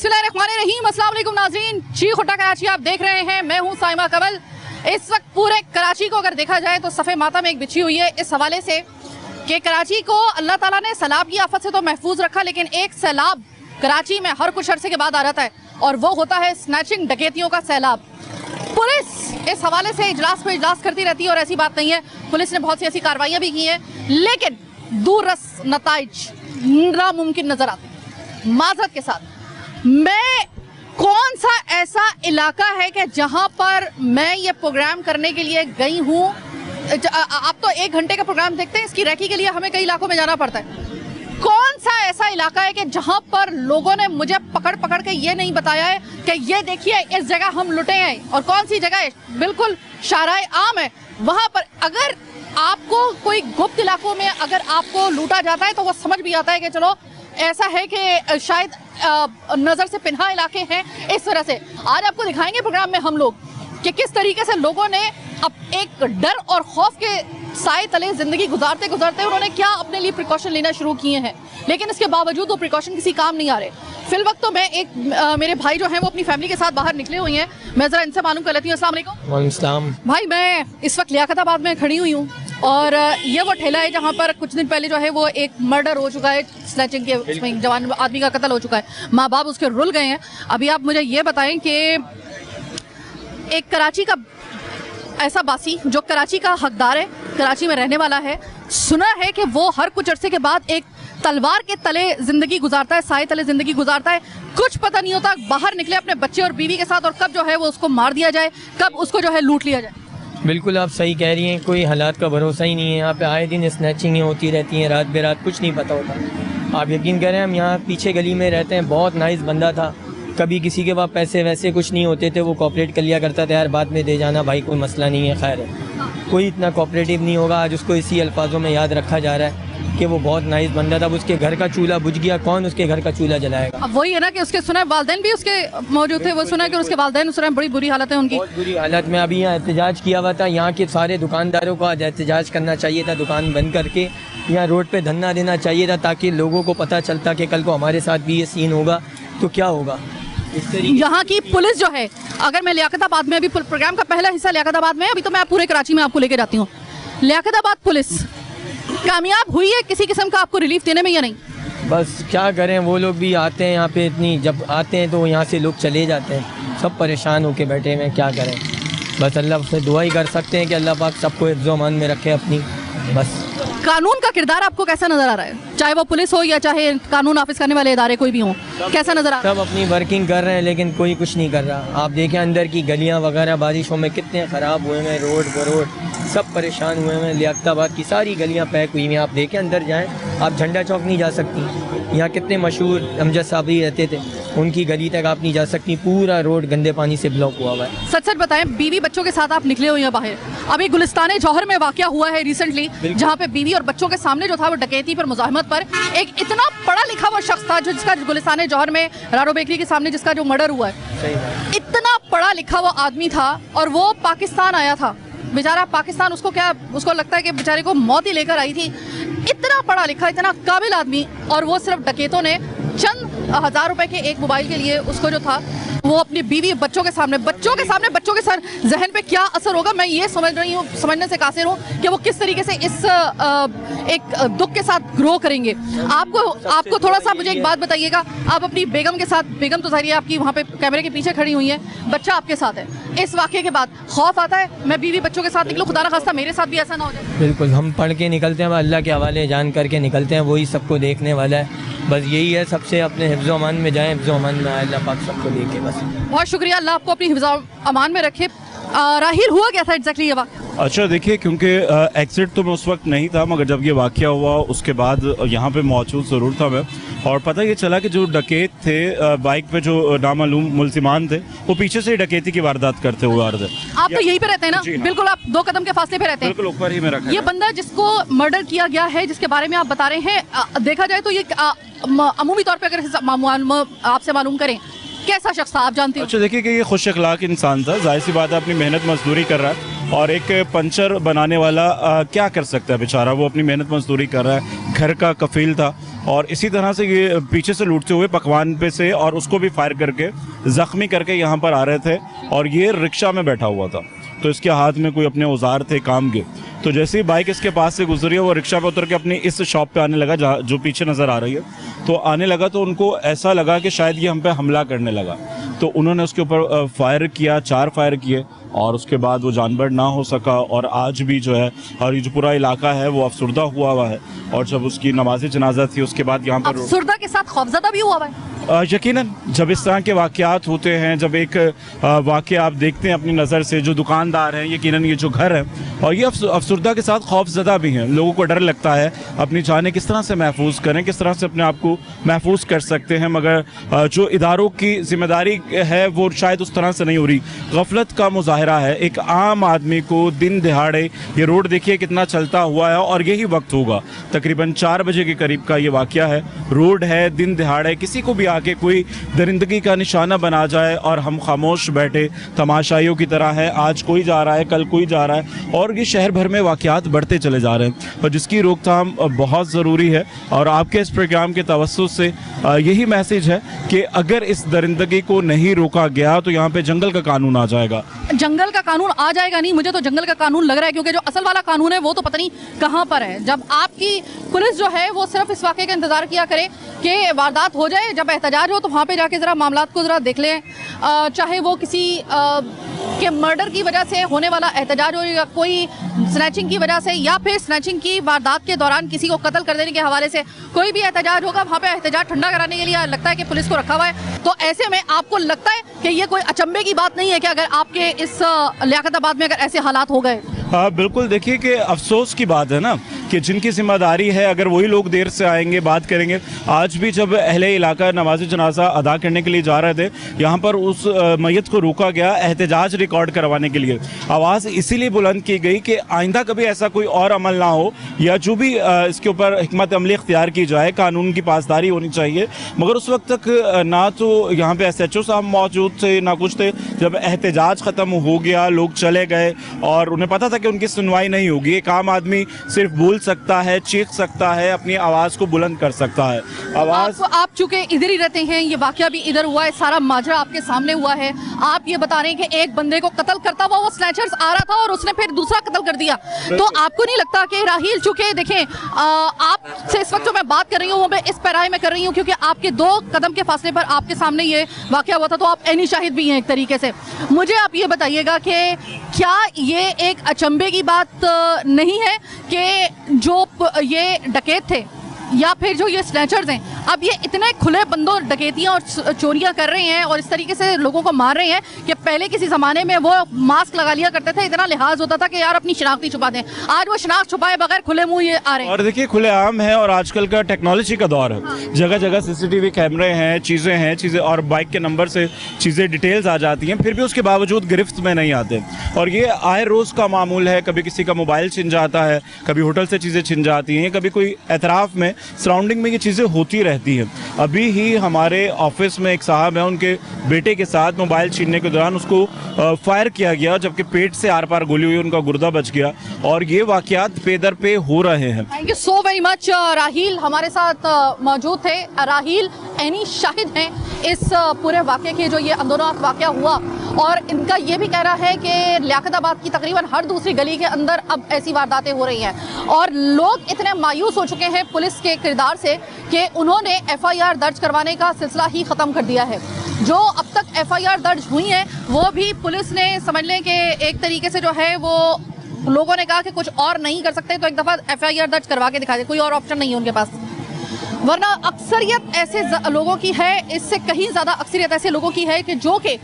बिस्मिल्लाहिर्रहमानिर्रहीम, अस्सलाम वालेकुम नाज़रीन। चीख उठा कराची आप देख रहे हैं, मैं हूं साइमा कमल। इस वक्त पूरे कराची को अगर देखा जाए तो सफ़े मातम एक बिछी हुई है इस हवाले से कि कराची को अल्लाह ताला ने सैलाब की आफत से तो महफूज रखा, लेकिन एक सैलाब कराची में हर कुछ अरसे के बाद आ जाता है और वो होता है स्नैचिंग, डकैतियों का सैलाब। पुलिस इस हवाले से इजलास पे इजलास करती रहती है और ऐसी बात नहीं है, पुलिस ने बहुत सी ऐसी कार्रवाइयाँ भी की हैं, लेकिन दूररस नताइज नामुमकिन नजर आते हैं। माजरत के साथ, मैं कौन सा ऐसा इलाका है कि जहां पर मैं ये प्रोग्राम करने के लिए गई हूँ। आप तो 1 घंटे का प्रोग्राम देखते हैं, इसकी रैकी के लिए हमें कई इलाकों में जाना पड़ता है। कौन सा ऐसा इलाका है कि जहां पर लोगों ने मुझे पकड़ पकड़ के ये नहीं बताया है कि ये देखिए इस जगह हम लुटे हैं, और कौन सी जगह है बिल्कुल शाराए आम है, वहां पर अगर आपको कोई गुप्त इलाकों में अगर आपको लूटा जाता है तो वो समझ भी आता है कि चलो ऐसा है कि शायद नज़र से पिन्हा इलाके हैं। इस तरह से आज आपको दिखाएंगे प्रोग्राम में हम लोग कि किस तरीके से लोगों ने अब एक डर और खौफ के साए तले ज़िंदगी गुजारते गुजारते उन्होंने क्या अपने लिए प्रिकॉशन लेना शुरू किए हैं, लेकिन इसके बावजूद वो प्रिकॉशन किसी काम नहीं आ रहे। फिल वक्त तो मैं मेरे भाई जो हैं वो अपनी फैमिली के साथ बाहर निकले हुए हैं, मैं ज़रा इनसे मालूम कर लेती हूँ। अस्सलाम वालेकुम। वालेकुम सलाम। भाई, मैं इस वक्त लियाकताबाद में खड़ी हुई हूँ और ये वो ठेला है जहाँ पर कुछ दिन पहले जो है वो एक मर्डर हो चुका है, स्नैचिंग के उसमें जवान आदमी का कत्ल हो चुका है, माँ बाप उसके रुल गए हैं। अभी आप मुझे ये बताएं कि एक कराची का ऐसा बासी जो कराची का हकदार है, कराची में रहने वाला है, सुना है कि वो हर कुछ अरसे के बाद एक तलवार के तले ज़िंदगी गुजारता है, साए तले ज़िंदगी गुजारता है। कुछ पता नहीं होता बाहर निकले अपने बच्चे और बीवी के साथ और कब जो है वो उसको मार दिया जाए, कब उसको जो है लूट लिया जाए। बिल्कुल आप सही कह रही हैं, कोई हालात का भरोसा ही नहीं है। यहाँ पे आए दिन स्नैचिंगें होती रहती हैं, रात बेरात कुछ नहीं पता होता। आप यकीन करें, हम यहाँ पीछे गली में रहते हैं, बहुत नाइस बंदा था, कभी किसी के पास पैसे वैसे कुछ नहीं होते थे, वो कोऑपरेट कर लिया करता था, यार बाद में दे जाना भाई, कोई मसला नहीं है, खैर है। कोई इतना कोऑपरेटिव नहीं होगा, आज उसको इसी अल्फाजों में याद रखा जा रहा है कि वो बहुत नाइस बंदा था। उसके घर का चूल्हा बुझ गया, कौन उसके घर का चूल्हा जलाएगा। अब वही है ना कि उसके सुना वालदैन भी उसके मौजूद थे, वो सुना कि उसके वालदैन सुना बड़ी बुरी हालत है उनकी, बहुत बुरी हालत में। अभी यहाँ एहतजाज किया हुआ था, यहाँ के सारे दुकानदारों को आज एहतजाज करना चाहिए था, दुकान बंद करके यहाँ रोड पे धरना देना चाहिए था, ताकि लोगों को पता चलता कि कल को हमारे साथ भी ये सीन होगा तो क्या होगा। यहाँ की पुलिस जो है, अगर मैं लियाकताबाद में, अभी प्रोग्राम का पहला हिस्सा लियाकताबाद में, अभी तो मैं पूरे कराची में आपको लेके जाती हूँ। लियाकताबाद पुलिस कामयाब हुई है किसी किस्म का आपको रिलीफ देने में या नहीं? बस क्या करें, वो लोग भी आते हैं यहाँ पे, इतनी जब आते हैं तो यहाँ से लोग चले जाते हैं, सब परेशान होके बैठे हैं, क्या करें। बस अल्लाह से दुआ ही कर सकते हैं कि अल्लाह पाक सबको हिफ्ज़-ओ-अमान में रखे अपनी। बस कानून का किरदार आपको कैसा नजर आ रहा है, चाहे वो पुलिस हो या चाहे कानून नाफिज करने वाले इदारे कोई भी हो, कैसा नजर आ रहा है? सब अपनी वर्किंग कर रहे हैं लेकिन कोई कुछ नहीं कर रहा। आप देखें अंदर की गलियां वगैरह बारिशों में कितने ख़राब हुए हैं, रोड बरोड सब परेशान हुए हैं। लियाकताबाद की सारी गलियां पैक हुई हैं, आप देखें अंदर जाएं, आप झंडा चौक नहीं जा सकती। यहाँ कितने मशहूर अमजद साहब ही रहते थे, उनकी गली तक आप नहीं जा सकती, पूरा रोड गंदे पानी से ब्लॉक हुआ हुआ है। सच सच बताएं, बीवी बच्चों के साथ आप निकले हुए हैं बाहर, अभी गुलिस्तान जौहर में वाक़या हुआ है रिसेंटली, जहाँ पे बीवी और बच्चों के सामने जो था वो डकैती पर, मुज़ाहमत पर, एक इतना पढ़ा लिखा वो शख्स था जिसका गुलिस्तान जौहर में रारो बेकरी के सामने जिसका जो मर्डर हुआ है, इतना पढ़ा लिखा वो आदमी था और वो पाकिस्तान आया था बेचारा। पाकिस्तान उसको क्या, उसको लगता है कि बेचारे को मौत ही लेकर आई थी। इतना पढ़ा लिखा, इतना काबिल आदमी, और वो सिर्फ डकैतों ने चंद हज़ार रुपए के एक मोबाइल के लिए उसको जो था वो अपनी बीवी बच्चों के सामने बच्चों के सर जहन पे क्या असर होगा, मैं ये समझ रही हूँ, समझने से कासिर हूँ कि वो किस तरीके से इस एक दुख के साथ ग्रो करेंगे। आपको थोड़ा सा मुझे एक बात बताइएगा, आप अपनी बेगम के साथ, बेगम तो जाहिर है आपकी वहाँ पे कैमरे के पीछे खड़ी हुई है, बच्चा आपके साथ है, इस वाक़े के बाद खौफ आता है मैं बीवी बच्चों के साथ निकलूँ, खुदा ना खास्ता मेरे साथ भी ऐसा ना हो जाए? बिल्कुल, हम पढ़ के निकलते हैं, अल्लाह के हवाले जान करके निकलते हैं, वही सबको देखने वाला है। बस यही है, सबसे अपने हिफ्ज़-ओ-अमान में जाएं, हिफ्ज़-ओ-अमान में आए, अल्लाह पाक सबको देखे। बस बहुत शुक्रिया, अल्लाह आपको अपनी हिफ्ज़-ओ-अमान में रखे। राहिल, हुआ क्या था एग्जैक्टली ये वाक़या? अच्छा देखिए, क्योंकि एग्जिट तो मैं उस वक्त नहीं था, मगर जब ये वाक़या हुआ उसके बाद यहाँ पे मौजूद ज़रूर था मैं, और पता ये चला कि जो डकैत थे बाइक पे, जो नामालूम मुल्ज़िमान थे, वो पीछे से डकैती की वारदात करते हुए आ रहे थे। आप तो यहीं पे रहते हैं ना? बिल्कुल, आप 2 कदम के फासले पे रहते हैं। बिल्कुल ऊपर ही में रखा। ये बंदा जिसको मर्डर किया गया है, जिसके बारे में आप बता रहे हैं, देखा जाए तो ये अमूमी तौर पे अगर आपसे मालूम करें, कैसा शख्स था, आप जानते हो? अच्छा देखिए कि ये खुश अखलाक इंसान था, जाहिर सी बात है अपनी मेहनत मजदूरी कर रहा है, और एक पंचर बनाने वाला क्या कर सकता है बेचारा, वो अपनी मेहनत मजदूरी कर रहा है, घर का कफील था और इसी तरह से ये पीछे से लूटते हुए पकवान पे से और उसको भी फायर करके ज़ख्मी करके यहाँ पर आ रहे थे और ये रिक्शा में बैठा हुआ था, तो इसके हाथ में कोई अपने औजार थे काम के। तो जैसे ही बाइक इसके पास से गुजरी है वो रिक्शा पे उतर के अपनी इस शॉप पे आने लगा जहाँ जो पीछे नज़र आ रही है, तो आने लगा तो उनको ऐसा लगा कि शायद ये हम पे हमला करने लगा, तो उन्होंने उसके ऊपर फायर किया, 4 फायर किए और उसके बाद वो जानवर ना हो सका और आज भी जो है और ये जो पूरा इलाका है वो अफसुर्दा हुआ है। और जब उसकी नमाज़ जनाजा थी उसके बाद यहाँ पर अफसुर्दा के साथ खौफजदा भी हुआ है। यकीनन जब इस तरह के वाक़यात होते हैं, जब एक वाक़े आप देखते हैं अपनी नज़र से, जो दुकानदार हैं, यकीनन ये जो घर है और ये अफसुर्दा के साथ खौफज़दा भी हैं, लोगों को डर लगता है अपनी जानें किस तरह से महफूज करें, किस तरह से अपने आप को महफूज कर सकते हैं, मगर जो इदारों की ज़िम्मेदारी है वो शायद उस तरह से नहीं हो रही। गफलत का मुजाहरा है, एक आम आदमी को दिन दिहाड़े, ये रोड देखिए कितना चलता हुआ है और यही वक्त होगा तकरीबन 4 बजे के करीब का ये वाक़या है। रोड है, दिन दिहाड़े किसी को भी आके कोई दरिंदगी का निशाना बना जाए और हम खामोश बैठे तमाशाइयों की तरह है, आज कोई जा रहा है, कल कोई जा रहा है और ये शहर भर में वाक़यात बढ़ते चले जा रहे हैं और जिसकी रोकथाम बहुत ज़रूरी है। और आपके इस प्रोग्राम के तवस्सुस से यही मैसेज है कि अगर इस दरिंदगी को नहीं रोका गया तो यहाँ पे जंगल का कानून आ जाएगा। जंगल का कानून आ जाएगा नहीं, मुझे तो जंगल का कानून लग रहा है, क्योंकि जो असल वाला कानून है वो तो पता नहीं कहाँ पर है। जब आपकी पुलिस जो है वो सिर्फ इस वाक़े का इंतज़ार किया करे कि वारदात हो जाए, जब एहतजाज हो तो वहाँ पे जाके ज़रा मामलात को ज़रा देख लें, चाहे वो किसी के मर्डर की वजह से होने वाला एहतजाज हो या कोई स्नैचिंग की वजह से या फिर स्नैचिंग की वारदात के दौरान किसी को कत्ल कर देने के हवाले से कोई भी एहतजाज होगा, वहाँ पे एहतजाज ठंडा कराने के लिए लगता है कि पुलिस को रखा हुआ है। तो ऐसे में आपको लगता है कि ये कोई अचंभे की बात नहीं है कि अगर आपके इस लियाकताबाद में अगर ऐसे हालात हो गए? हाँ बिल्कुल, देखिए कि अफसोस की बात है ना कि जिनकी जिम्मेदारी है अगर वही लोग देर से आएंगे, बात करेंगे। आज भी जब अहले इलाका नमाज जनाजा अदा करने के लिए जा रहे थे, यहाँ पर उस मैयत को रोका गया एहतजाज रिकॉर्ड करवाने के लिए। आवाज़ इसीलिए बुलंद की गई कि आइंदा कभी ऐसा कोई और अमल ना हो या जो भी इसके ऊपर हिकमत अमली इख्तियार की जाए, कानून की पासदारी होनी चाहिए। मगर उस वक्त तक ना तो यहाँ पे SHO साहब मौजूद थे ना कुछ थे। जब एहतजाज ख़त्म हो गया, लोग चले गए और उन्हें पता था कि उनकी सुनवाई नहीं होगी। एक आम आदमी सिर्फ बोल सकता है, चीख सकता है, अपनी आवाज़ को बुलंद कर सकता है। आवाज़ आप चूंकि इधर ही रहते हैं, ये वाकया भी इधर हुआ है, सारा माजरा आपके सामने हुआ है। आप ये बता रहे हैं कि एक बंदे को कत्ल करता हुआ वो स्नैचर्स आ रहा था और उसने फिर दूसरा कत्ल कर दिया। तो आपको नहीं लगता कि राहील, चूंकि देखें आपसे इस वक्त जो मैं बात कर रही हूँ वो मैं इस पैराए में कर रही हूँ क्योंकि आपके 2 कदम के फासले पर आपके सामने ये वाकया हुआ था, तो आप ऐनी शाहिद भी हैं एक तरीके से। मुझे आप ये बताइएगा कि क्या ये एक अचंभे की बात नहीं है कि जो ये डकैत थे या फिर जो ये स्नैचर्स हैं, अब ये इतने खुले बंदों डकैतियाँ और चोरियाँ कर रहे हैं और इस तरीके से लोगों को मार रहे हैं कि पहले किसी ज़माने में वो मास्क लगा लिया करते थे, इतना लिहाज होता था कि यार अपनी शनाख्त ही छुपा दें। आज वो शनाख्त छुपाए बगैर खुले मुंह ये आ रहे हैं। और देखिए खुलेआम है और आजकल का टेक्नोलॉजी का दौर है, जगह जगह CCTV कैमरे हैं, चीज़ें और बाइक के नंबर से चीज़ें डिटेल्स आ जाती हैं, फिर भी उसके बावजूद गिरफ्त में नहीं आते। और ये आए रोज़ का मामूल है, कभी किसी का मोबाइल छिन जाता है, कभी होटल से चीज़ें छिन जाती हैं, कभी कोई एतराफ़ में सराउंडिंग में ये चीज़ें होती रहती हैं। अभी ही हमारे ऑफिस में एक साहब हैं, उनके बेटे के साथ मोबाइल छीनने के दौरान उसको फायर किया गया, जबकि पेट से आर पार गोली हुई, उनका गुर्दा बच गया। और ये वाक़यात पे दर पे हो रहे हैं। Thank you so very much. Raheel हमारे साथ मौजूद थे। राहील ऐनी शाहिद हैं इस पूरे वाक़े के, जो ये अंदरनाक वाक़या हुआ, और इनका ये भी कहना है कि लियाकताबाद की तकरीबन हर दूसरी गली के अंदर अब ऐसी वारदातें हो रही हैं और लोग इतने मायूस हो चुके हैं पुलिस के किरदार से कि उन्होंने FIR दर्ज करवाने का सिलसिला ही ख़त्म कर दिया है। जो अब तक FIR दर्ज हुई हैं वो भी पुलिस ने समझ लें कि एक तरीके से जो है वो लोगों ने कहा कि कुछ और नहीं कर सकते तो एक दफ़ा FIR दर्ज करवा के दिखा दे, कोई और ऑप्शन नहीं है उनके पास। वरना अक्सरियत ऐसे लोगों की है, इससे कहीं ज़्यादा अक्सरियत ऐसे लोगों की है कि जो कि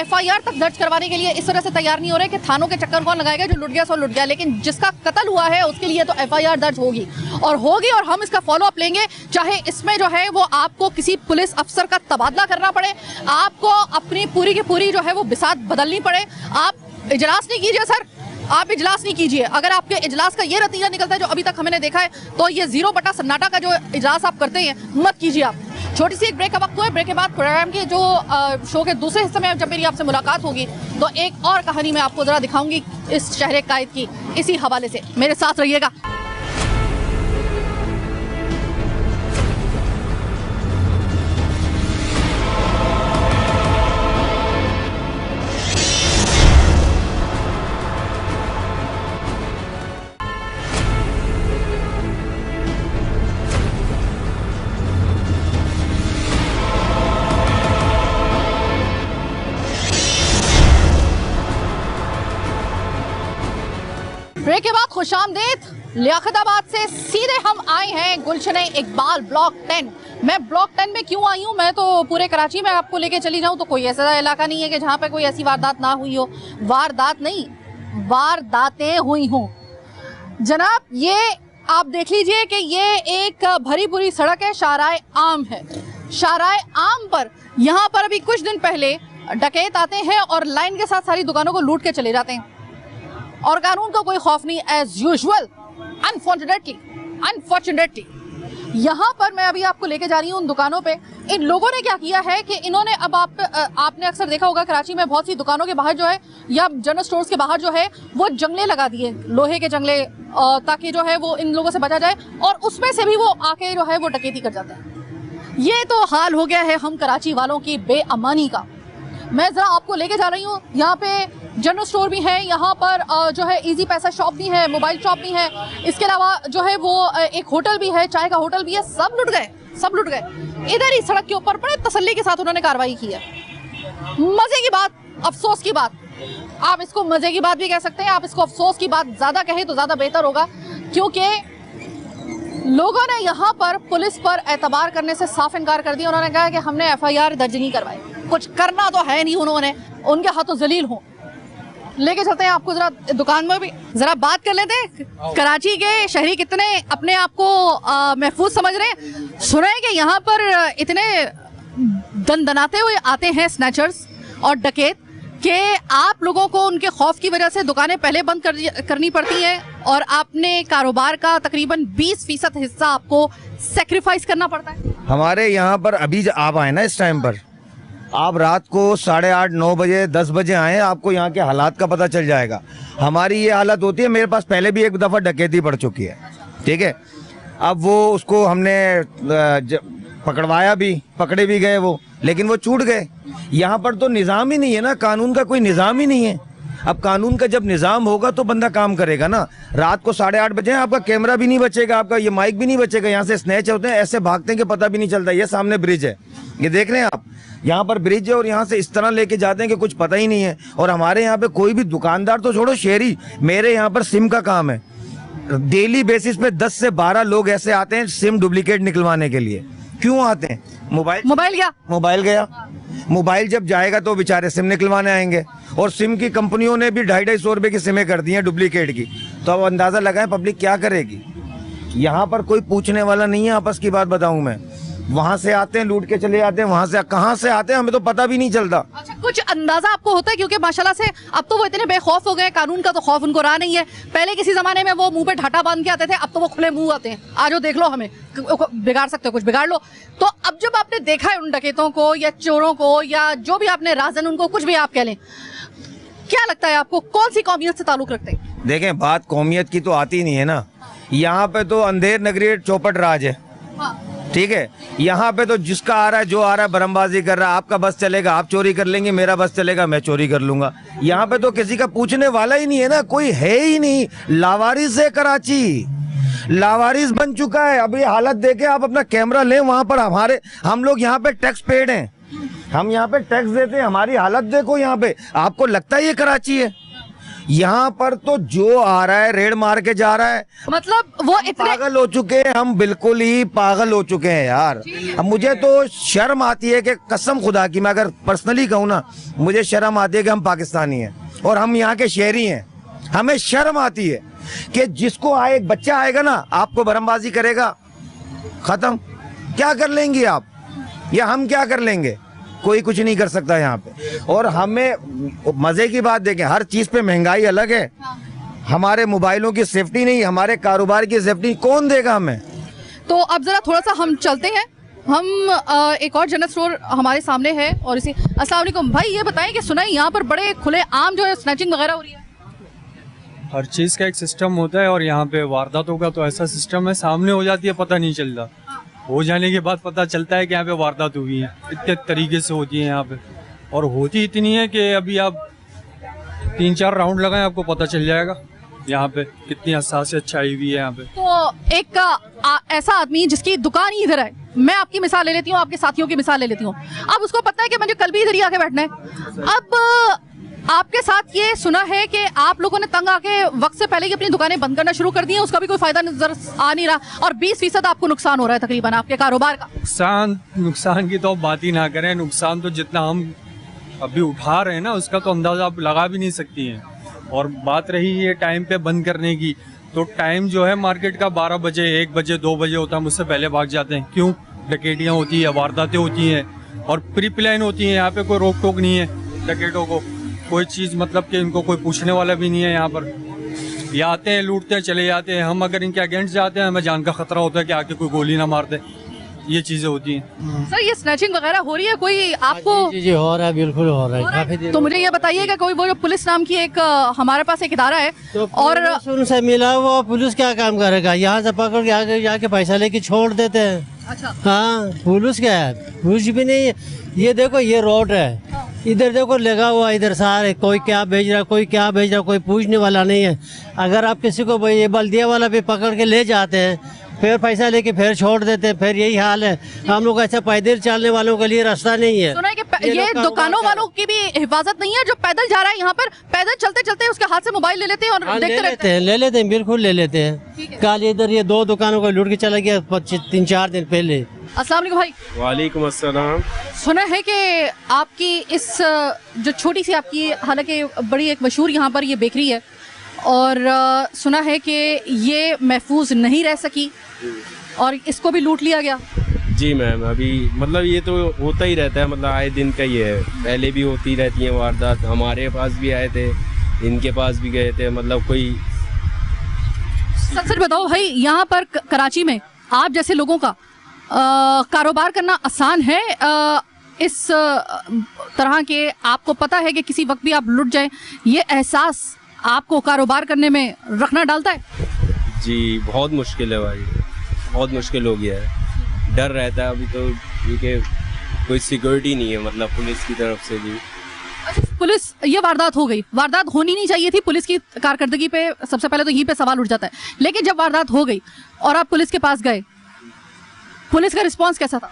FIR तक दर्ज करवाने के लिए इस वजह से तैयार नहीं हो रहे कि थानों के चक्कर कौन लगाएगा, जो लुट गया सो लुट गया। लेकिन जिसका कत्ल हुआ है उसके लिए तो FIR दर्ज होगी और हम इसका फॉलोअप लेंगे, चाहे इसमें जो है वो आपको किसी पुलिस अफसर का तबादला करना पड़े, आपको अपनी पूरी की पूरी जो है वो बिसात बदलनी पड़े। आप इजलास नहीं कीजिए सर, आप इजलास नहीं कीजिए। अगर आपके इजलास का ये नतीजा निकलता है जो अभी तक हमने देखा है, तो ये 0 बटा सन्नाटा का जो इजलास आप करते हैं, मत कीजिए आप। छोटी सी एक ब्रेक का वक्त हुआ है। ब्रेक के बाद प्रोग्राम के जो शो के दूसरे हिस्से में जब मेरी आपसे मुलाकात होगी, तो एक और कहानी मैं आपको जरा दिखाऊंगी इस शहर कायद की, इसी हवाले से। मेरे साथ रहिएगा। ब्रेक के बाद खुशामदीद। लियाकताबाद से सीधे हम आए हैं गुलशन इकबाल ब्लॉक 10। मैं ब्लॉक 10 में क्यों आई हूँ? मैं तो पूरे कराची में आपको लेके चली जाऊँ तो कोई ऐसा इलाका नहीं है कि जहाँ पे कोई ऐसी वारदात ना हुई हो। वारदात नहीं, वारदातें हुई हों। जनाब, ये आप देख लीजिए कि ये एक भरी पूरी सड़क है, शाहराए आम है। शाहराए आम पर यहाँ पर अभी कुछ दिन पहले डकैत आते हैं और लाइन के साथ सारी दुकानों को लूट के चले जाते हैं और कानून का कोई खौफ नहीं, एज यूजुअल। अनफॉर्चुनेटली यहाँ पर मैं अभी आपको लेके जा रही हूँ उन दुकानों पे। इन लोगों ने क्या किया है कि इन्होंने अब आपने अक्सर देखा होगा कराची में बहुत सी दुकानों के बाहर जो है या जनरल स्टोर्स के बाहर जो है वो जंगले लगा दिए, लोहे के जंगले, ताकि जो है वो इन लोगों से बचा जाए और उसमें से भी वो आके जो है वो डकैती कर जाते हैं। ये तो हाल हो गया है हम कराची वालों की बेअमानी का। मैं ज़रा आपको लेके जा रही हूँ। यहाँ पे जनरल स्टोर भी है, यहाँ पर जो है इजी पैसा शॉप भी है, मोबाइल शॉप भी है, इसके अलावा जो है वो एक होटल भी है, चाय का होटल भी है। सब लुट गए, सब लुट गए। इधर ही सड़क के ऊपर बड़े तसल्ली के साथ उन्होंने कार्रवाई की है। मज़े की बात, अफसोस की बात, आप इसको मज़े की बात भी कह सकते हैं, आप इसको अफसोस की बात ज़्यादा कहें तो ज़्यादा बेहतर होगा, क्योंकि लोगों ने यहाँ पर पुलिस पर एतबार करने से साफ इनकार कर दिया। उन्होंने कहा कि हमने FIR दर्ज नहीं करवाई, कुछ करना तो है नहीं उन्होंने, उनके हाथों जलील हों। लेके चलते हैं आपको जरा दुकान में भी जरा बात कर लेते हैं। कराची के शहरी कितने अपने आप को महफूज समझ रहे हैं? सुना है कि यहाँ पर इतने दनदनाते हुए आते हैं स्नैचर्स और डकैत कि आप लोगों को उनके खौफ की वजह से दुकानें पहले बंद करनी पड़ती हैं और आपने कारोबार का तकरीबन 20% हिस्सा आपको सेक्रीफाइस करना पड़ता है। हमारे यहाँ पर अभी आप आए ना, इस टाइम पर आप रात को 8:30 9 बजे 10 बजे आए, आपको यहाँ के हालात का पता चल जाएगा। हमारी ये हालत होती है। मेरे पास पहले भी एक दफ़ा डकैती पड़ चुकी है, ठीक है। अब वो उसको हमने पकड़वाया भी, पकड़े भी गए वो, लेकिन वो छूट गए। यहाँ पर तो निज़ाम ही नहीं है ना, कानून का कोई निज़ाम ही नहीं है। अब कानून का जब निज़ाम होगा तो बंदा काम करेगा ना। रात को 8:30 बजे आपका कैमरा भी नहीं बचेगा, आपका ये माइक भी नहीं बचेगा। यहाँ से स्नैच होते हैं, ऐसे भागते हैं कि पता भी नहीं चलता। ये सामने ब्रिज है, ये देख रहे हैं आप, यहाँ पर ब्रिज है और यहाँ से इस तरह लेके जाते हैं कि कुछ पता ही नहीं है। और हमारे यहाँ पे कोई भी दुकानदार तो छोड़ो, शहरी, मेरे यहाँ पर सिम का काम है। डेली बेसिस पे 10 से 12 लोग ऐसे आते हैं सिम डुप्लीकेट निकलवाने के लिए। क्यों आते हैं? मोबाइल गया। मोबाइल जब जाएगा तो बेचारे सिम निकलवाने आएंगे। और सिम की कंपनियों ने भी 250-250 रुपए की सिमें कर दी हैं डुप्लीकेट की। तो अब अंदाजा लगाएं पब्लिक क्या करेगी। यहाँ पर कोई पूछने वाला नहीं है। आपस की बात बताऊं मैं, वहां से आते हैं लूट के चले जाते हैं, वहां से कहां से आते हैं हमें तो पता भी नहीं चलता। अच्छा, कुछ अंदाजा आपको होता है? क्योंकि माशाल्लाह से अब तो वो इतने बेखौफ हो गए, कानून का तो खौफ उनको रहा नहीं है। पहले किसी जमाने में वो मुंह पे ढाटा बांध के आते थे, अब तो वो खुले मुंह आते हैं, आज देख लो, हमें बिगाड़ सकते हो, कुछ बिगाड़ लो। तो अब जब आपने देखा है उन डकैतों को या चोरों को या जो भी आपने राजन उनको कुछ भी आप कह लें, क्या लगता है आपको कौन सी कौमियत से ताल्लुक रखते हैं? देखें, बात कौमियत की तो आती नहीं है ना। यहाँ पे तो अंधेर नगरी चौपट राज है, ठीक है। यहाँ पे तो जिसका आ रहा है, जो आ रहा है बरमबाजी कर रहा है। आपका बस चलेगा आप चोरी कर लेंगे, मेरा बस चलेगा मैं चोरी कर लूंगा। यहाँ पे तो किसी का पूछने वाला ही नहीं है ना, कोई है ही नहीं। लावारिस है कराची, लावारिस बन चुका है। अभी हालत देखे आप, अपना कैमरा लें, वहां पर हम लोग यहाँ पे टैक्स पेड हैं, हम यहाँ पे टैक्स देते हैं। हमारी हालत देखो यहाँ पे, आपको लगता है ये कराची है? यहाँ पर तो जो आ रहा है रेड मार के जा रहा है। मतलब वो इतने पागल हो चुके हैं, हम बिल्कुल ही पागल हो चुके हैं यार। अब मुझे तो शर्म आती है कि कसम खुदा की मैं अगर पर्सनली कहूँ ना, मुझे शर्म आती है कि हम पाकिस्तानी हैं और हम यहाँ के शहरी हैं। हमें शर्म आती है कि जिसको आए, एक बच्चा आएगा ना आपको बरमबाजी करेगा, खत्म। क्या कर लेंगे आप या हम क्या कर लेंगे? कोई कुछ नहीं कर सकता यहाँ पे। और हमें मजे की बात देखें, हर चीज पे महंगाई अलग है। हमारे मोबाइलों की सेफ्टी नहीं, हमारे कारोबार की सेफ्टी कौन देगा हमें? तो अब जरा थोड़ा सा हम चलते हैं, हम एक और जनरल स्टोर हमारे सामने है और इसी अस्सलाम वालेकुम भाई, ये बताएं कि सुना है यहाँ पर बड़े खुले आम जो है स्नैचिंग वगैरह हो रही है? हर चीज़ का एक सिस्टम होता है और यहाँ पे वारदातों का तो ऐसा सिस्टम है, सामने हो जाती है पता नहीं चलता, हो जाने के बाद पता चलता है कि यहाँ पे वारदात हुई है। इतने तरीके से होती है यहाँ पे, और होती इतनी है कि अभी आप 3-4 राउंड लगाएं आपको पता चल जाएगा यहाँ पे कितनी हसासियत छाई हुई है यहाँ पे। तो एक ऐसा आदमी जिसकी दुकान ही इधर है, मैं आपकी मिसाल ले लेती हूँ, आपके साथियों की मिसाल ले लेती हूँ, अब उसको पता है कि मुझे कल भी इधर ही आके बैठना है। अब आपके साथ ये सुना है कि आप लोगों ने तंग आके वक्त से पहले ही अपनी दुकानें बंद करना शुरू कर दी है, उसका भी कोई फायदा नजर आ नहीं रहा और 20% आपको नुकसान हो रहा है तकरीबन आपके कारोबार का। नुकसान की तो बात ही ना करें, नुकसान तो जितना हम अभी उठा रहे हैं ना उसका तो अंदाजा आप लगा भी नहीं सकती हैं। और बात रही ये टाइम पे बंद करने की, तो टाइम जो है मार्केट का 12 बजे 1 बजे 2 बजे होता है, मुझसे पहले भाग जाते हैं। क्यों? डकैतियाँ होती है, वारदातें होती हैं और प्री प्लान होती हैं, यहाँ पे कोई रोक टोक नहीं है डकैतों को, कोई चीज़ मतलब कि इनको कोई पूछने वाला भी नहीं है यहाँ पर। ये आते हैं, लूटते हैं, चले जाते हैं। हम अगर इनके अगेंस्ट जाते हैं हमें जान का खतरा होता है कि आके कोई गोली ना मार दे, ये चीज़ें होती हैं। सर ये स्नैचिंग वगैरह हो रही है कोई आपको? जी हो रहा है, बिल्कुल हो रहा है, काफी दिन। तो मुझे ये बताइएगा कोई वो जो पुलिस नाम की एक हमारे पास एक इदारा है तो और उनसे मिला वो पुलिस क्या काम करेगा? यहाँ से पकड़ के आगे जाके पैसा लेके छोड़ देते हैं। अच्छा हाँ, पुलिस क्या है? पुलिस भी नहीं है। ये देखो ये रोड है, इधर देखो लगा हुआ, इधर सारे कोई क्या भेज रहा, कोई क्या भेज रहा, कोई पूछने वाला नहीं है। अगर आप किसी को ये बल्दिया वाला भी पकड़ के ले जाते हैं, फिर पैसा लेके फिर छोड़ देते हैं, फिर यही हाल है। हम लोग ऐसा पैदल चलने वालों के लिए रास्ता नहीं है। सुना है कि ये दुकानों वालों की भी हिफाजत नहीं है, जो पैदल जा रहा है यहाँ पर पैदल चलते चलते उसके हाथ से मोबाइल ले लेते हैं और देखते रहते हैं। ले लेते हैं, बिल्कुल ले लेते हैं। कल इधर ये 2 दुकानों को लूट के चला गया 3-4 दिन पहले। अस्सलाम वालेकुम भाई। वालेकुम अस्सलाम। सुना है कि आपकी इस जो छोटी सी आपकी हालांकि बड़ी एक मशहूर यहाँ पर ये बेकरी है और सुना है कि ये महफूज नहीं रह सकी और इसको भी लूट लिया गया। जी मैम, अभी मतलब ये तो होता ही रहता है, मतलब आए दिन का ही है, पहले भी होती रहती हैं वारदात। हमारे पास भी आए थे, इनके पास भी गए थे, मतलब कोई। सच सच बताओ भाई, यहाँ पर कराची में आप जैसे लोगों का कारोबार करना आसान है? इस तरह के आपको पता है कि किसी वक्त भी आप लुट जाएं, ये एहसास आपको कारोबार करने में रखना डालता है? जी बहुत मुश्किल है भाई, बहुत मुश्किल हो गया है, डर रहता है अभी तो, क्योंकि कोई सिक्योरिटी नहीं है मतलब पुलिस की तरफ से भी। पुलिस, ये वारदात हो गई, वारदात होनी नहीं चाहिए थी, पुलिस की कारकर्दगी पे सबसे पहले तो यहीं पे सवाल उठ जाता है। लेकिन जब वारदात हो गई और आप पुलिस के पास गए, पुलिस का रिस्पांस कैसा था?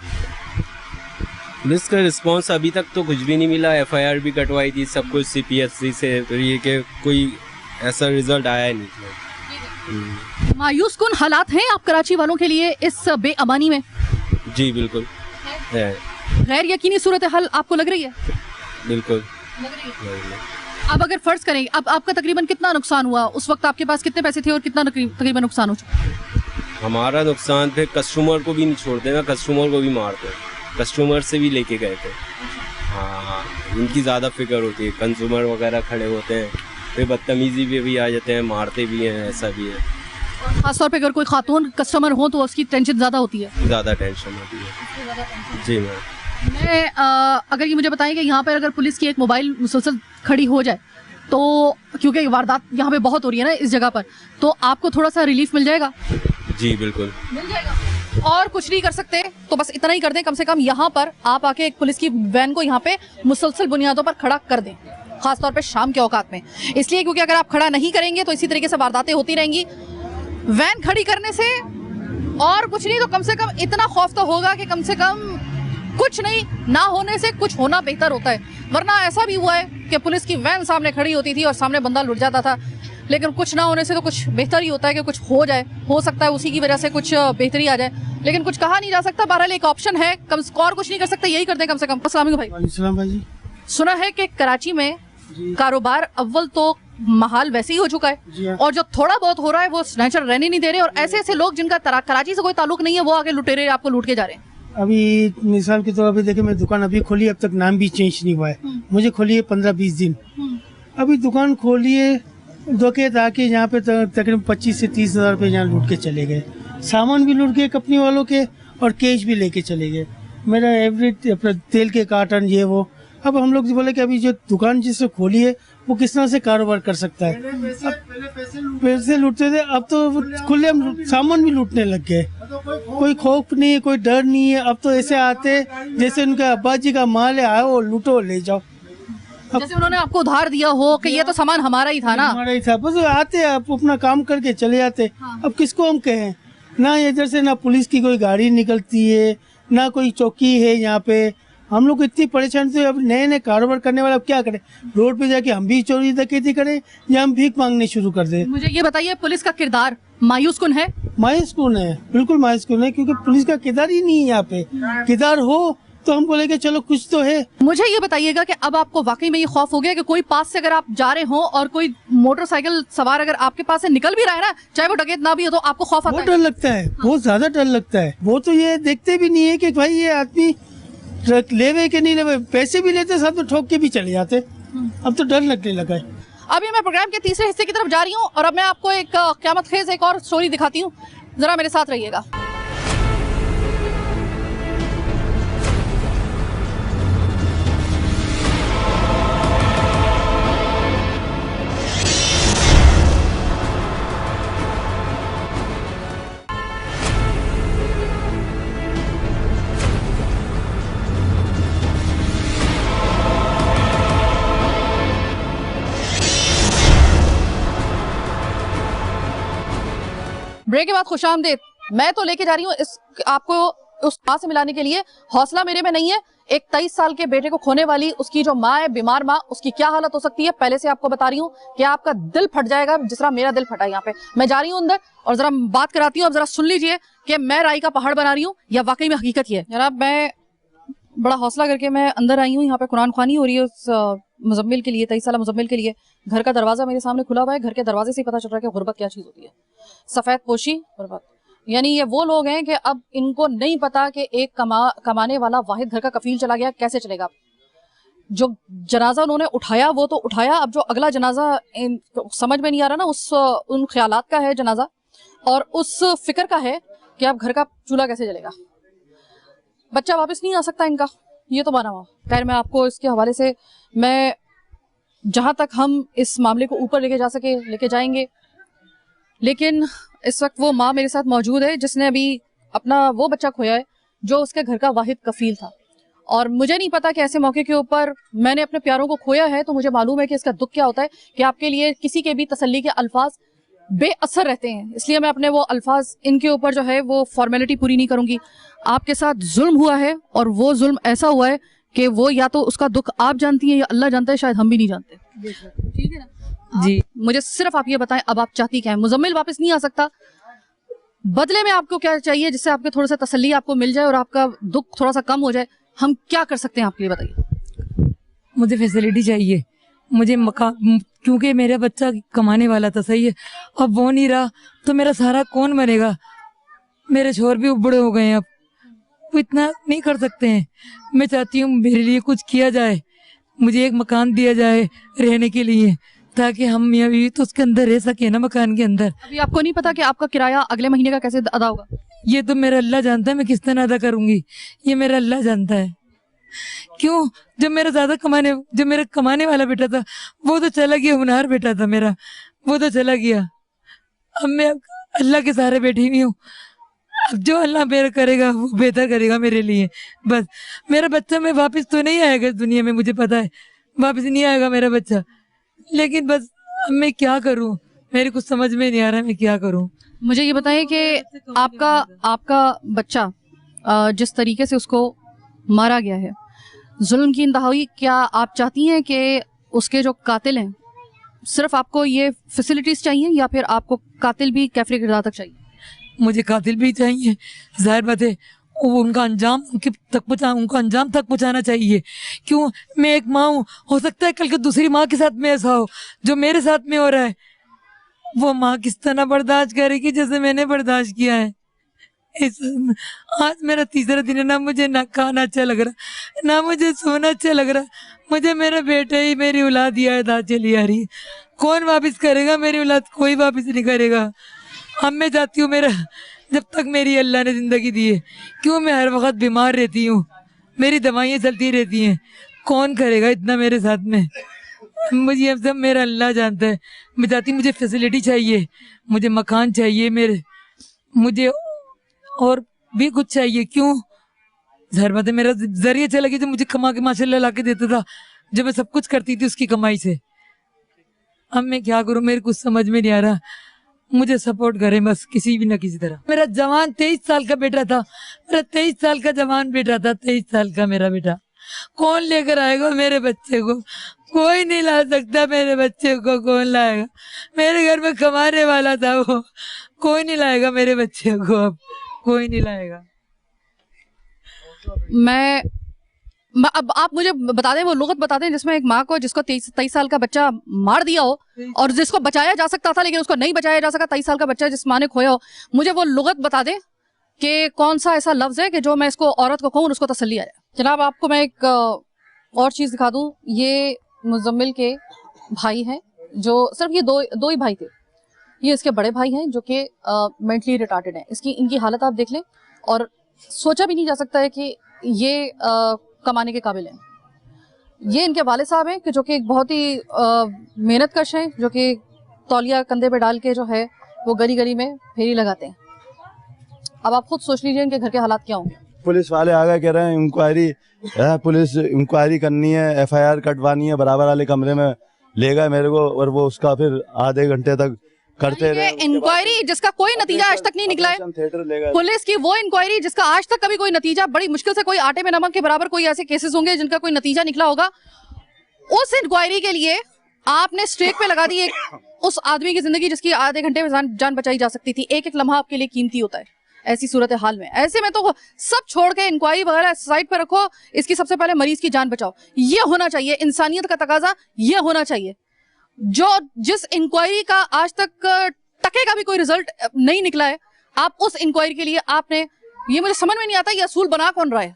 पुलिस का रिस्पांस अभी तक तो कुछ भी नहीं मिला। FIR भी कटवाई थी सब कुछ CPSC से, तो ये कि कोई ऐसा रिजल्ट आया नहीं। मायूस कुन हालात हैं आप कराची वालों के लिए इस बेअमानी में? जी बिल्कुल है, गैर यकीनी सूरत हाल आपको लग रही है? बिल्कुल। अब अगर फर्ज करें, अब आपका तकरीबन कितना नुकसान हुआ? उस वक्त आपके पास कितने पैसे थे और कितना तकरीबन नुकसान हो चुका? हमारा नुकसान फिर कस्टमर को भी नहीं छोड़ते ना, कस्टमर को भी मारते, कस्टमर से भी लेके गए थे। हाँ, इनकी ज़्यादा फिक्र होती है, कंज्यूमर वगैरह खड़े होते हैं, फिर बदतमीजी पे भी आ जाते हैं, मारते भी हैं, ऐसा भी है। खासतौर पे अगर कोई खातून कस्टमर हो तो उसकी टेंशन ज़्यादा होती है। ज़्यादा टेंशन होती है। जी मैं अगर ये मुझे बताएं कि यहाँ पर अगर पुलिस की एक मोबाइल मुसलसल खड़ी हो जाए तो, क्योंकि वारदात यहाँ पे बहुत हो रही है ना इस जगह पर, तो आपको थोड़ा सा रिलीफ मिल जाएगा? जी बिल्कुल मिल जाएगा। और कुछ नहीं कर सकते तो बस इतना ही कर दें, कम से कम यहाँ पर आप आके एक पुलिस की वैन को यहाँ पे मुसलसल बुनियादों पर खड़ा कर दें, खासतौर पे शाम के औकात में। इसलिए क्योंकि अगर आप खड़ा नहीं करेंगे तो इसी तरीके से वारदातें होती रहेंगी। वैन खड़ी करने से और कुछ नहीं तो कम से कम इतना खौफ तो होगा कि कम से कम कुछ नहीं ना होने से कुछ होना बेहतर होता है। वरना ऐसा भी हुआ है कि पुलिस की वैन सामने खड़ी होती थी और सामने बंदा लुट जाता था, लेकिन कुछ ना होने से तो कुछ बेहतर ही होता है कि कुछ हो जाए, हो सकता है उसी की वजह से कुछ बेहतरी आ जाए, लेकिन कुछ कहा नहीं जा सकता। बहरहाल एक ऑप्शन है, कम और कुछ नहीं कर सकते, यही कर दें कम से कम। अस्सलाम वालेकुम भाई। जी सुना है कि कराची में कारोबार अव्वल तो महाल वैसे ही हो चुका है और जो थोड़ा बहुत हो रहा है वो स्नैचर रहने नहीं दे रहे और ऐसे ऐसे लोग जिनका कराची से कोई ताल्लुक नहीं है वो आगे लुटेरे आपको लूट के जा रहे हैं। अभी मिसाल के तौर पे देखिए, मैं दुकान अभी खोली, अब तक नाम भी चेंज नहीं हुआ है, मुझे खोली है 15-20 दिन। अभी दुकान खोली है डकैत आके यहाँ पे तकरीबन 25 से 30 हज़ार रुपये यहाँ लूट के चले गए। सामान भी लूट गए कंपनी वालों के और कैश भी लेके चले गए। मेरा एवरी अपना तेल के कार्टन ये वो। अब हम लोग बोले कि अभी जो दुकान जिसने खोली है वो किस तरह से कारोबार कर सकता है। पैसे लूटते थे, अब तो खुले हम सामान भी लूटने लग गए। कोई खौफ नहीं है, कोई डर नहीं है। अब तो ऐसे आते जैसे उनके अब्बा जी का माल है, आओ लूटो ले जाओ। जैसे उन्होंने आपको उधार दिया हो कि ये तो सामान हमारा ही था ना। हमारा ही था, बस आते आप अपना काम करके चले जाते। अब किसको हम कहें, ना इधर से ना पुलिस की कोई गाड़ी निकलती है, ना कोई चौकी है यहाँ पे। हम लोग इतनी परेशान थे। अब नए नए कारोबार करने वाले अब क्या करें, रोड पे जाके हम भी चोरी डकैती करें या हम भीख मांगने शुरू कर दें। मुझे ये बताइए, पुलिस का किरदार मायूस कुन है? मायूस कौन है, बिल्कुल मायूस कौन है, क्योंकि पुलिस का किरदार ही नहीं है यहाँ पे। किरदार हो तो हम बोलेंगे चलो कुछ तो है। मुझे ये बताइएगा कि अब आपको वाकई में ये खौफ हो गया कि कोई पास से अगर आप जा रहे हो और कोई मोटरसाइकिल सवार अगर आपके पास से निकल भी रहा है ना, चाहे वो डकैत ना भी हो, तो आपको खौफ आता बहुत है? डर लगता है, बहुत ज्यादा डर लगता है। वो तो ये देखते भी नहीं है कि भाई ये आदमी लेवे कि नहीं लेवे, पैसे भी लेते साथ में ठोक के भी चले जाते। अब तो डर लगने लगा है। अभी मैं प्रोग्राम के तीसरे हिस्से की तरफ जा रही हूँ और अब मैं आपको एक क़यामत खेज एक और स्टोरी दिखाती हूँ। जरा मेरे साथ रहिएगा। ब्रेक के बाद खुशामदीद। मैं तो लेके जा रही हूँ इस आपको उस माँ से मिलाने के लिए। हौसला मेरे में नहीं है। एक 23 साल के बेटे को खोने वाली उसकी जो माँ है, बीमार माँ, उसकी क्या हालत हो सकती है पहले से आपको बता रही हूँ कि आपका दिल फट जाएगा जिस तरह मेरा दिल फटा है। यहाँ पे मैं जा रही हूँ अंदर और जरा बात कराती हूँ। अब जरा सुन लीजिए कि मैं राई का पहाड़ बना रही हूँ या वाकई में हकीकत ये है। जनाब, मैं बड़ा हौसला करके मैं अंदर आई हूँ। यहाँ पे कुरान ख्वानी हो रही है उस मुजम्मिल के लिए, 23 साल मुजम्मिल के लिए। घर का दरवाजा मेरे सामने खुला हुआ है। घर के दरवाजे से ही पता चल रहा है कि गुर्बत क्या चीज होती है। सफेद पोशी गुर्बत, यानी ये वो लोग हैं कि अब इनको नहीं पता कि एक कमाने वाला वाहिद घर का कफील चला गया, कैसे चलेगा। जो जनाजा उन्होंने उठाया वो तो उठाया, अब जो अगला जनाजा समझ में नहीं आ रहा ना, उन ख्यालात का है जनाजा और उस फिक्र का है कि अब घर का चूल्हा कैसे जलेगा। बच्चा वापस नहीं आ सकता इनका, ये तो माना हुआ। खैर, मैं आपको इसके हवाले से मैं जहां तक हम इस मामले को ऊपर लेके जा सके लेके जाएंगे। लेकिन इस वक्त वो माँ मेरे साथ मौजूद है जिसने अभी अपना वो बच्चा खोया है जो उसके घर का वाहिद कफील था। और मुझे नहीं पता कि ऐसे मौके के ऊपर मैंने अपने प्यारों को खोया है, तो मुझे मालूम है कि इसका दुख क्या होता है कि आपके लिए किसी के भी तसल्ली के अल्फाज बेअसर रहते हैं। इसलिए मैं अपने वो अल्फाज इनके ऊपर जो है वो फॉर्मेलिटी पूरी नहीं करूंगी। आपके साथ जुल्म हुआ है और वो जुल्म ऐसा हुआ है कि वो या तो उसका दुख आप जानती हैं या अल्लाह जानता है, शायद हम भी नहीं जानते। ठीक है ना जी। मुझे सिर्फ आप ये बताएं, अब आप चाहती क्या है? मुजम्मिल वापस नहीं आ सकता, बदले में आपको क्या चाहिए जिससे आपके थोड़ा सा तसल्ली आपको मिल जाए और आपका दुख थोड़ा सा कम हो जाए? हम क्या कर सकते हैं आपके लिए, बताइए। मुझे फैसिलिटी चाहिए, मुझे मकान, क्योंकि मेरा बच्चा कमाने वाला था, सही है, अब वो नहीं रहा तो मेरा सहारा कौन बनेगा? मेरे छोर भी बड़े हो गए हैं, अब वो इतना नहीं कर सकते हैं। मैं चाहती हूँ मेरे लिए कुछ किया जाए, मुझे एक मकान दिया जाए रहने के लिए, ताकि हम मियाँ बीवी तो उसके अंदर रह सके ना, मकान के अंदर। अभी आपको नहीं पता कि आपका किराया अगले महीने का कैसे अदा होगा? ये तो मेरा अल्लाह जानता है मैं किस तरह अदा करूंगी, ये मेरा अल्लाह जानता है। क्यों, जब मेरा कमाने वाला बेटा था वो तो चला गया, होनहार बेटा था मेरा, वो तो चला गया। अब मैं अल्लाह के सहारे बैठी हुई हूँ। अब जो अल्लाह मेरा करेगा वो बेहतर करेगा मेरे लिए। बस मेरा बच्चा मैं वापस तो नहीं आएगा इस दुनिया में, मुझे पता है वापस नहीं आएगा मेरा बच्चा, लेकिन बस अब मैं क्या करूँ, मेरे कुछ समझ में नहीं आ रहा मैं क्या करूँ। मुझे ये बताइए कि आपका बच्चा जिस तरीके से उसको मारा गया है, जुल्म की इंतहाई, क्या आप चाहती हैं कि उसके जो कातिल हैं सिर्फ आपको ये फैसिलिटीज चाहिए या फिर आपको कातिल भी कैफरे किरदार तक चाहिए? मुझे कातिल भी चाहिए, जाहिर बात है, उनका अंजाम उनका अंजाम तक पहुंचाना चाहिए। क्यों, मैं एक माँ हूँ, हो सकता है कल के दूसरी माँ के साथ में ऐसा हो जो मेरे साथ में हो रहा है। वो माँ किस तरह बर्दाश्त करेगी जैसे मैंने बर्दाश्त किया है। आज मेरा तीसरा दिन है, ना मुझे ना खाना अच्छा लग रहा, ना मुझे सोना अच्छा लग रहा। मुझे मेरा बेटा ही मेरी औलाद ही याद चली आ रही है। कौन वापस करेगा मेरी औलाद? कोई वापस नहीं करेगा। अब मैं चाहती हूँ मेरा, जब तक मेरी अल्लाह ने ज़िंदगी दी है, क्यों मैं हर वक्त बीमार रहती हूँ, मेरी दवाइयाँ चलती रहती हैं, कौन करेगा इतना मेरे साथ में? मुझे अब सब मेरा अल्लाह जानता है। मैं चाहती हूँ, मुझे फैसिलिटी चाहिए, मुझे मकान चाहिए, मुझे और भी कुछ चाहिए। क्यों? जहर मतलब मेरा जरिए चला गया, जो मुझे कमा के माशाल्लाह ला के देता था, जो मैं सब कुछ करती थी उसकी कमाई से। अब मैं क्या करूँ, मेरे कुछ समझ में नहीं आ रहा। मुझे सपोर्ट करें बस, किसी भी न किसी तरह। मेरा जवान 23 साल का बेटा था, मेरा 23 साल का जवान बेटा था, 23 साल का मेरा बेटा। कौन लेकर आएगा मेरे बच्चे को? कोई नहीं ला सकता मेरे बच्चे को। कौन लाएगा? मेरे घर में कमाने वाला था वो, कोई नहीं लाएगा मेरे बच्चे को। अब कोई नहीं लाएगा। अब आप मुझे बता दें, वो लुगत बता दें जिसमें एक माँ को, जिसको 23 साल का बच्चा मार दिया हो और जिसको बचाया जा सकता था लेकिन उसको नहीं बचाया जा सका, 23 साल का बच्चा जिस माँ ने खोया हो। मुझे वो लुगत बता दें कि कौन सा ऐसा लफ्ज है कि जो मैं इसको औरत को कहूँ उसको तसल्ली आ जाए। जनाब, आपको मैं एक और चीज दिखा दूं। ये मुजम्मिल के भाई हैं, जो सिर्फ ये दो ही भाई थे। ये इसके बड़े भाई हैं जो कि मेंटली रिटार्टेड हैं। इनकी हालत आप देख लें और सोचा भी नहीं जा सकता है कि ये कमाने के काबिल हैं। ये इनके वालिद साहब हैं कि जो कि एक बहुत ही मेहनत कश हैं, जो कि तौलिया कंधे पे डाल के जो है वो गली गली में फेरी लगाते हैं। अब आप खुद सोच लीजिए इनके घर के हालात क्या होंगे। पुलिस वाले आ गए, कह रहे हैं इंक्वायरी है, पुलिस इंक्वायरी करनी है, FIR कटवानी है। बराबर वाले कमरे में ले गए मेरे को और वो उसका फिर आधे घंटे तक करते रहे। इंक्वायरी जिसका कोई नतीजा आज तक नहीं निकला है, पुलिस की वो इंक्वायरी जिसका आज तक कभी कोई नतीजा, बड़ी मुश्किल से कोई आटे में नमक के बराबर कोई ऐसे केसेस होंगे जिनका कोई नतीजा निकला होगा। उस इंक्वायरी के लिए आपने स्ट्रेक पे लगा दी उस आदमी की जिंदगी जिसकी आधे घंटे में जान बचाई जा सकती थी। एक एक लम्हा आपके लिए कीमती होता है ऐसी सूरत हाल में। ऐसे में तो सब छोड़ के इंक्वायरी वगैरह साइड पर रखो, इसकी सबसे पहले मरीज की जान बचाओ। ये होना चाहिए, इंसानियत का तकाजा ये होना चाहिए। जिस इंक्वायरी का आज तक टके का भी कोई रिजल्ट नहीं निकला है, आप उस इंक्वायरी के लिए आपने, ये मुझे समझ में नहीं आता ये असूल बना कौन रहा है।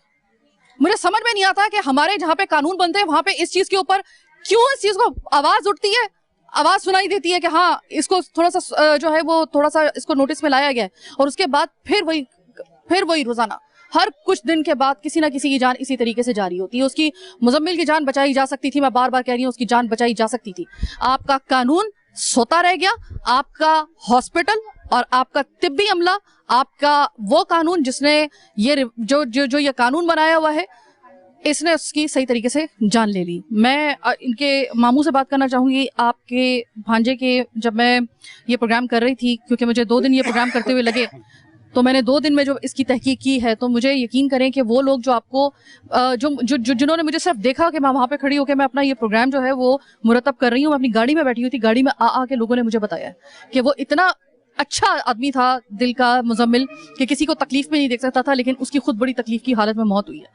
मुझे समझ में नहीं आता कि हमारे जहाँ पे कानून बनते हैं वहां पे इस चीज के ऊपर क्यों इस चीज को आवाज उठती है, आवाज सुनाई देती है कि हाँ इसको थोड़ा सा जो है वो थोड़ा सा इसको नोटिस में लाया गया है, और उसके बाद फिर वही रोजाना हर कुछ दिन के बाद किसी ना किसी की जान इसी तरीके से जारी होती है। उसकी मुजम्मिल की जान बचाई जा सकती थी, मैं बार बार कह रही हूँ उसकी जान बचाई जा सकती थी। आपका कानून सोता रह गया, आपका हॉस्पिटल और आपका तिब्बी अमला, आपका वो कानून जिसने ये जो ये कानून बनाया हुआ है, इसने उसकी सही तरीके से जान ले ली। मैं इनके मामू से बात करना चाहूंगी, आपके भांजे के। जब मैं ये प्रोग्राम कर रही थी, क्योंकि मुझे 2 दिन ये प्रोग्राम करते हुए लगे, तो मैंने 2 दिन में जो इसकी तहकीक की है, तो मुझे यकीन करें कि वो लोग जो आपको जिन्होंने मुझे सिर्फ देखा कि मैं वहां पे खड़ी होकर मैं अपना ये प्रोग्राम जो है वो मुरतब कर रही हूँ, मैं अपनी गाड़ी में बैठी हुई थी, गाड़ी में आ के लोगों ने मुझे बताया कि वो इतना अच्छा आदमी था दिल का मुजम्मिल कि किसी को तकलीफ में नहीं देख सकता था, लेकिन उसकी खुद बड़ी तकलीफ की हालत में मौत हुई है।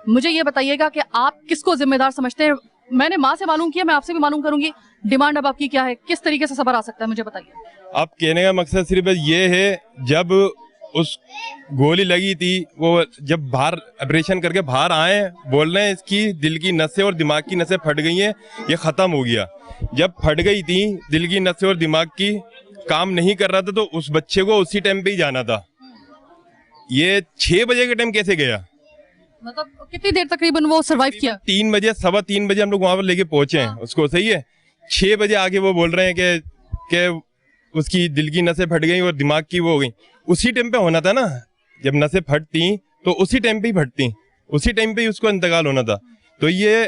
मुझे ये बताइएगा कि आप किसको जिम्मेदार समझते हैं? मैंने माँ से मालूम किया, मैं आपसे भी मालूम करूंगी। डिमांड अब आपकी क्या है, किस तरीके से सबर आ सकता है, मुझे बताइए। अब कहने का मकसद सिर्फ ये है, जब उस गोली लगी थी, वो जब बाहर ऑपरेशन करके बाहर आए, बोल रहे हैं इसकी दिल की नसें और दिमाग की नसें फट गई हैं, ये ख़त्म हो गया। जब फट गई थी दिल की नसें और दिमाग की, काम नहीं कर रहा था, तो उस बच्चे को उसी टाइम पे ही जाना था। ये 6 बजे के टाइम कैसे गया? मतलब कितनी देर तकरीबन वो सरवाइव किया? 3 बजे, 3:15 बजे हम लोग वहां पर लेके पहुंचे हैं उसको, सही है। 6 बजे आके वो बोल रहे हैं कि उसकी दिल की नसें फट गई और दिमाग की वो हो गई। उसी टाइम पे होना था ना, जब नसें फटती तो उसी टाइम पे ही फटती, उसी टाइम पे ही उसको इंतकाल होना था। तो ये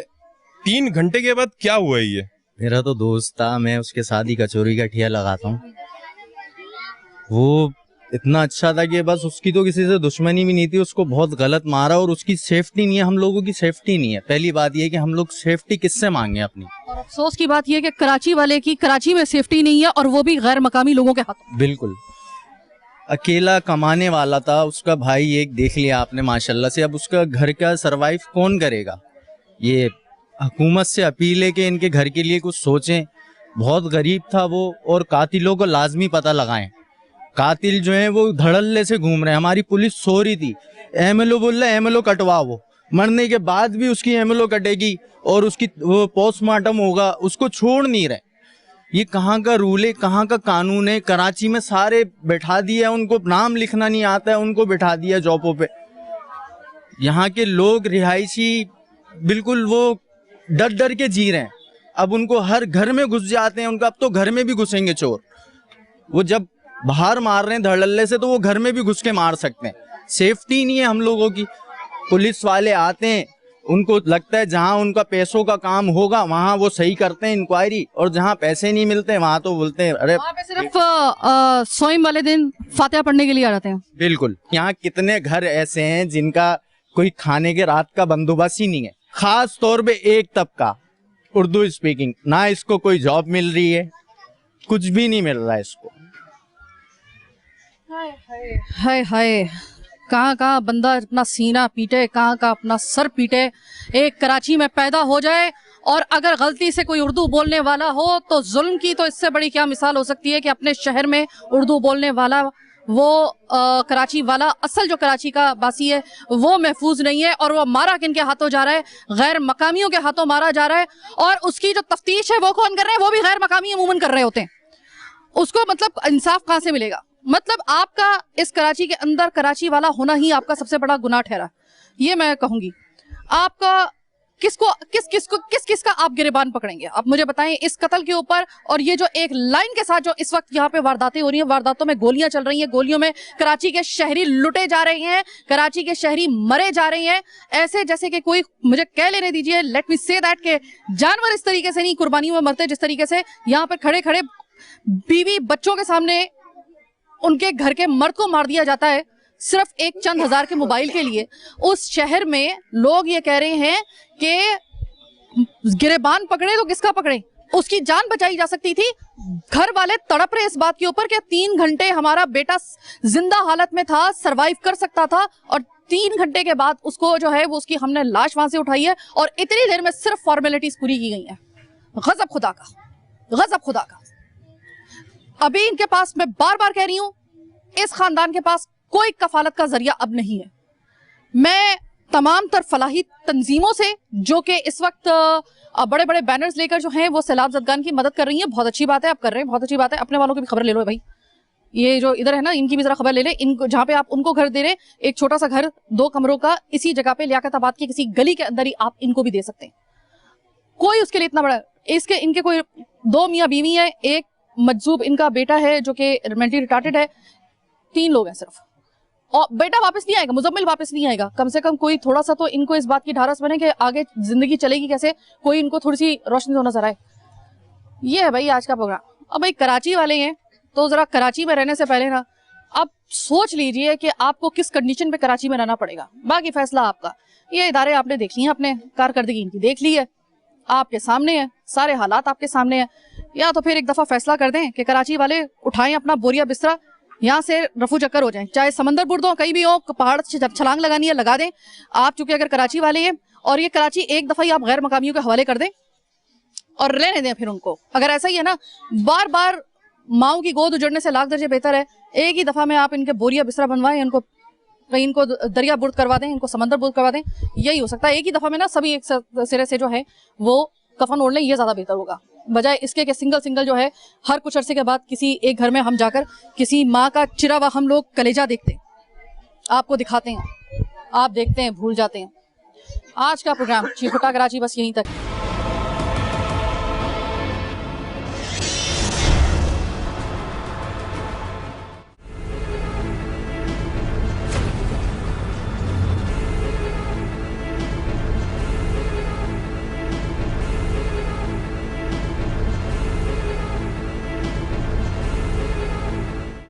3 घंटे के बाद क्या हुआ है? ये मेरा तो दोस्त था, मैं उसके शादी कचौरी का ठिया लगाता हूँ। वो इतना अच्छा था कि बस उसकी तो किसी से दुश्मनी भी नहीं थी, उसको बहुत गलत मारा और उसकी सेफ्टी नहीं है, हम लोगों की सेफ्टी नहीं है। पहली बात ये है कि हम लोग सेफ्टी किससे मांगे अपनी। और अफसोस की बात यह है कि कराची वाले की कराची में सेफ्टी नहीं है, और वो भी गैर मकामी लोगों के हाथों। बिल्कुल, अकेला कमाने वाला था, उसका भाई एक देख लिया आपने माशाल्लाह से। अब उसका घर का सरवाइव कौन करेगा? ये हुकूमत से अपील है कि इनके घर के लिए कुछ सोचें। बहुत गरीब था वो, और कातिलों को लाजमी पता लगाएं। कातिल जो है वो धड़ल्ले से घूम रहे हैं। हमारी पुलिस सो रही थी, MLO बोल रहा है MLO कटवा, वो मरने के बाद भी उसकी MLO कटेगी और उसकी वो पोस्टमार्टम होगा, उसको छोड़ नहीं रहे। ये कहाँ का रूल है, कहाँ का कानून है? कराची में सारे बैठा दिया, उनको नाम लिखना नहीं आता है, उनको बैठा दिया जॉबों पे। यहाँ के लोग रिहायशी बिल्कुल वो डर डर के जी रहे हैं। अब उनको हर घर में घुस जाते हैं, उनको अब तो घर में भी घुसेंगे चोर। वो जब बाहर मार रहे हैं धड़ल्ले से, तो वो घर में भी घुस के मार सकते हैं। सेफ्टी नहीं है हम लोगों की। पुलिस वाले आते हैं, उनको लगता है जहां उनका पैसों का काम होगा वहां वो सही करते हैं इंक्वायरी, और जहां पैसे नहीं मिलते वहां तो बोलते हैं अरे वहाँ पे सिर्फ सोइम वाले दिन फातिहा पढ़ने के लिए आ जाते हैं। बिल्कुल। यहाँ कितने घर ऐसे हैं जिनका कोई खाने के रात का बंदोबस्त ही नहीं है। खास तौर पे एक तबका उर्दू स्पीकिंग, ना इसको कोई जॉब मिल रही है, कुछ भी नहीं मिल रहा है इसको। हाय हाय, कहाँ कहाँ बंदा अपना सीना पीटे, कहाँ कहाँ अपना सर पीटे। एक कराची में पैदा हो जाए और अगर गलती से कोई उर्दू बोलने वाला हो तो जुल्म की तो इससे बड़ी क्या मिसाल हो सकती है कि अपने शहर में उर्दू बोलने वाला वो कराची वाला, असल जो कराची का बासी है वो महफूज नहीं है, और वो मारा किनके हाथों जा रहा है? गैर मकामियों के हाथों मारा जा रहा है। और उसकी जो तफ्तीश है वो कौन कर रहे हैं? वो भी गैर मकामी अमूमन कर रहे होते हैं। उसको मतलब इंसाफ कहाँ से मिलेगा? मतलब आपका इस कराची के अंदर कराची वाला होना ही आपका सबसे बड़ा गुनाह ठहरा, ये मैं कहूंगी। आपका किस का आप गिरेबान पकड़ेंगे? आप मुझे बताएं इस कत्ल के ऊपर। और ये जो एक लाइन के साथ जो इस वक्त यहाँ पे वारदातें हो रही हैं, वारदातों में गोलियां चल रही हैं, गोलियों में कराची के शहरी लुटे जा रहे हैं, कराची के शहरी मरे जा रहे हैं, ऐसे जैसे कि कोई, मुझे कह लेने दीजिए, लेट मी से दैट, के जानवर इस तरीके से नहीं कुर्बानियों में मरते जिस तरीके से यहाँ पर खड़े खड़े बीवी बच्चों के सामने उनके घर के मर्द को मार दिया जाता है सिर्फ एक चंद हजार के मोबाइल के लिए। उस शहर में लोग ये कह रहे हैं कि गिरेबान पकड़े तो किसका पकड़े? उसकी जान बचाई जा सकती थी। घर वाले तड़प रहे इस बात के ऊपर कि 3 घंटे हमारा बेटा जिंदा हालत में था, सरवाइव कर सकता था, और 3 घंटे के बाद उसको जो है वो उसकी हमने लाश वहां से उठाई है, और इतनी देर में सिर्फ फॉर्मेलिटीज पूरी की गई है। गजब खुदा का, गजब खुदा का। अभी इनके पास, मैं बार बार कह रही हूं, इस खानदान के पास कोई कफालत का जरिया अब नहीं है। मैं तमाम तर फलाही तंजीमों से जो कि इस वक्त बड़े बड़े बैनर्स लेकर जो हैं वो सैलाब ज़दगान की मदद कर रही हैं, बहुत अच्छी बात है, आप कर रहे हैं, बहुत अच्छी बात है। अपने वालों की भी खबर ले लो भाई, ये जो इधर है ना, इनकी भी जरा खबर ले ले। इनको जहाँ पे आप उनको घर दे रहे, एक छोटा सा घर 2 कमरों का इसी जगह पे लियाकताबाद की किसी गली के अंदर ही आप इनको भी दे सकते हैं। कोई उसके लिए इतना बड़ा, इसके इनके कोई 2 मियाँ बीवी है, एक मजजूब इनका बेटा है जो कि मेंटली रिटार्टेड है, 3 लोग हैं सिर्फ। और बेटा वापस नहीं आएगा, मुजम्मिल वापस नहीं आएगा। कम से कम कोई थोड़ा सा तो इनको इस बात की ढारस बने कि आगे जिंदगी चलेगी कैसे, कोई इनको थोड़ी सी रोशनी तो नजर आए। ये है भाई आज का प्रोग्राम। अब भाई कराची वाले हैं तो जरा कराची में रहने से पहले ना अब सोच लीजिए कि आपको किस कंडीशन पे कराची में रहना पड़ेगा। बाकी फैसला आपका। ये इदारे आपने देख लिए, अपने कारकर्दगी इनकी देख ली है, आपके सामने है, सारे हालात आपके सामने है। या तो फिर एक दफा फैसला कर दें कि कराची वाले उठाएं अपना बोरिया बिस्तरा, यहाँ से रफू चक्कर हो जाएं, चाहे समंदर बुर्द हो, कहीं भी हो, पहाड़ से छलांग लगानी है लगा दें। आप चूंकि अगर कराची वाले हैं और ये कराची एक दफा ही आप गैर मकामियों के हवाले कर दें और रहने दें फिर उनको। अगर ऐसा ही है ना, बार बार माओ की गोद उजड़ने से लाख दर्जे बेहतर है एक ही दफा में आप इनके बोरिया बिस्तरा बनवाएं, इनको कहीं इनको दरिया बुर्द करवा दें, इनको समंदर बुर्द करवा दें। यही हो सकता है एक ही दफा में ना, सभी एक सिरे से जो है वो कफन ओढ़ लें, ये ज्यादा बेहतर होगा बजाय इसके कि सिंगल सिंगल जो है हर कुछ अरसे के बाद किसी एक घर में हम जाकर किसी माँ का चिरा हुआ हम लोग कलेजा देखते हैं, आपको दिखाते हैं, आप देखते हैं, भूल जाते हैं। आज का प्रोग्राम चीखुटा कराची बस यहीं तक।